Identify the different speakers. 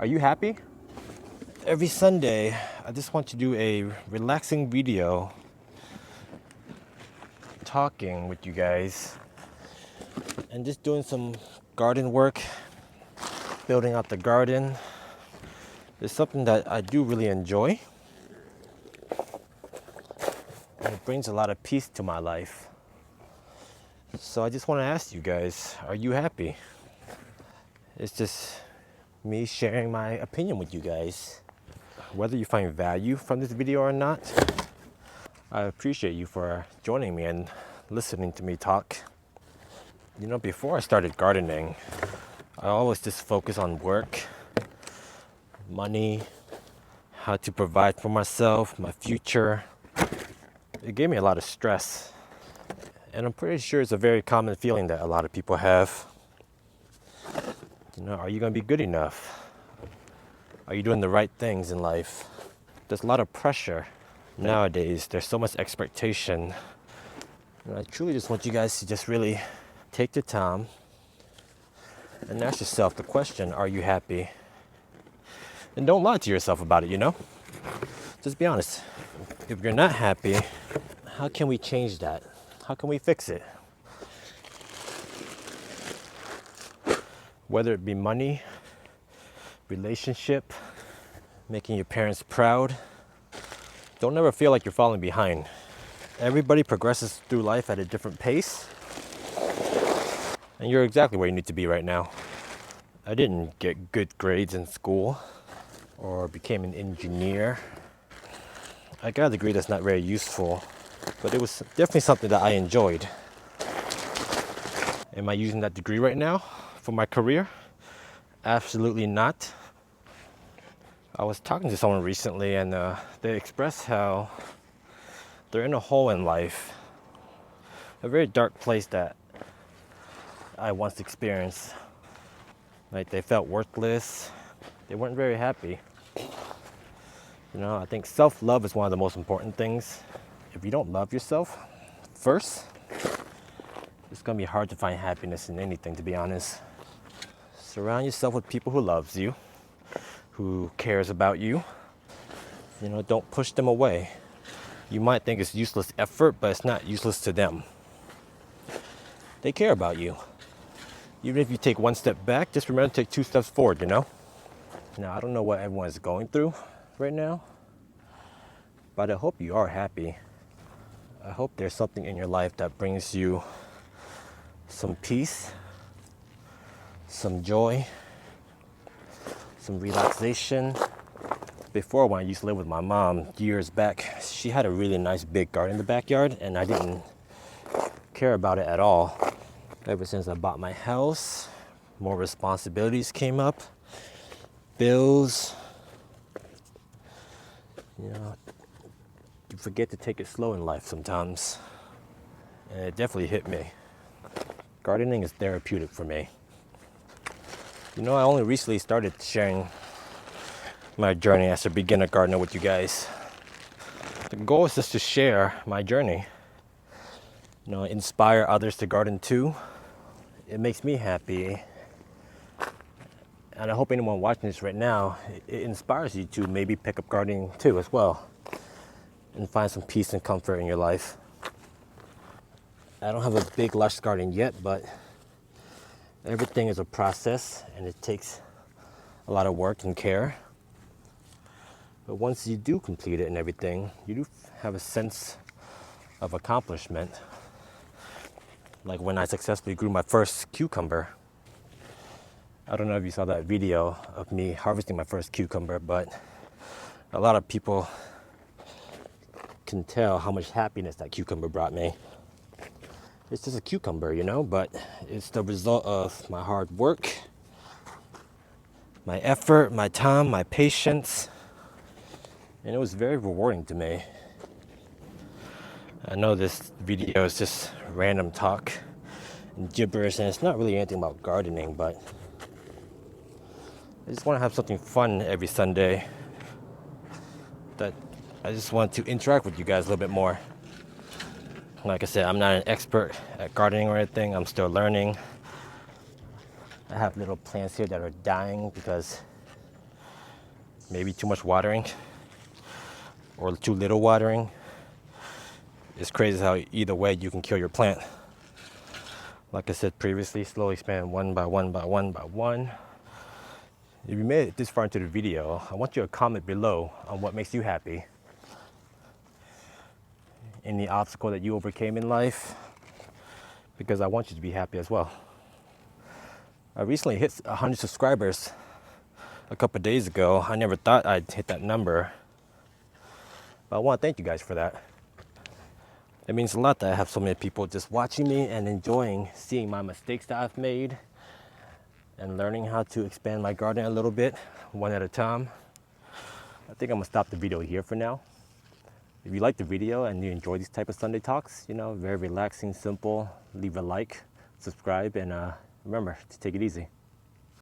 Speaker 1: Are you happy? Every Sunday, I just want to do a relaxing video talking with you guys and just doing some garden work, building out the garden. It's something that I do really enjoy. And it brings a lot of peace to my life. So I just want to ask you guys, are you happy? It's just me sharing my opinion with you guys. Whether you find value from this video or not, I appreciate you for joining me and listening to me talk. You know, before I started gardening, I always just focus on work, money, how to provide for myself, my future. It gave me a lot of stress. And I'm pretty sure it's a very common feeling that a lot of people have. You know, are you going to be good enough? Are you doing the right things in life? There's a lot of pressure nowadays. There's so much expectation. And I truly just want you guys to just really take the time and ask yourself the question, are you happy? And don't lie to yourself about it, you know? Just be honest. If you're not happy, how can we change that? How can we fix it? Whether it be money, relationship, making your parents proud, don't ever feel like you're falling behind. Everybody progresses through life at a different pace, and you're exactly where you need to be right now. I didn't get good grades in school or became an engineer. I got a degree that's not very useful, but it was definitely something that I enjoyed. Am I using that degree right now for my career? Absolutely not. I was talking to someone recently and they expressed how they're in a hole in life, a very dark place that I once experienced. Like they felt worthless, they weren't very happy. You know, I think self-love is one of the most important things. If you don't love yourself first, it's gonna be hard to find happiness in anything, to be honest. Surround yourself with people who loves you, who cares about you. You know, don't push them away. You might think it's useless effort, but it's not useless to them. They care about you. Even if you take one step back, just remember to take 2 steps forward, you know? Now, I don't know what everyone is going through right now, but I hope you are happy. I hope there's something in your life that brings you some peace, some joy, some relaxation. Before, when I used to live with my mom years back, she had a really nice big garden in the backyard, and I didn't care about it at all. Ever since I bought my house, more responsibilities came up, bills. You know, you forget to take it slow in life sometimes, and it definitely hit me. Gardening is therapeutic for me. You know, I only recently started sharing my journey as a beginner gardener with you guys. The goal is just to share my journey. You know, inspire others to garden too. It makes me happy. And I hope anyone watching this right now, it inspires you to maybe pick up gardening too as well. And find some peace and comfort in your life. I don't have a big lush garden yet, but everything is a process and it takes a lot of work and care. But once you do complete it and everything, you do have a sense of accomplishment. Like when I successfully grew my first cucumber. I don't know if you saw that video of me harvesting my first cucumber, but a lot of people can tell how much happiness that cucumber brought me. It's just a cucumber, you know, but it's the result of my hard work, my effort, my time, my patience, and it was very rewarding to me. I know this video is just random talk and gibberish, and it's not really anything about gardening, but I just want to have something fun every Sunday. That I just want to interact with you guys a little bit more. Like I said, I'm not an expert at gardening or anything. I'm still learning. I have little plants here that are dying because maybe too much watering or too little watering. It's crazy how either way you can kill your plant. Like I said previously, slowly expand one by one by one by one. If you made it this far into the video, I want you to comment below on what makes you happy. Any obstacle that you overcame in life, because I want you to be happy as well. I recently hit 100 subscribers a couple of days ago. I never thought I'd hit that number, but I want to thank you guys for that. It means a lot that I have so many people just watching me and enjoying seeing my mistakes that I've made and learning how to expand my garden a little bit, one at a time. I think I'm gonna stop the video here for now. If you like the video and you enjoy these type of Sunday talks, you know, very relaxing, simple, leave a like, subscribe, and remember to take it easy.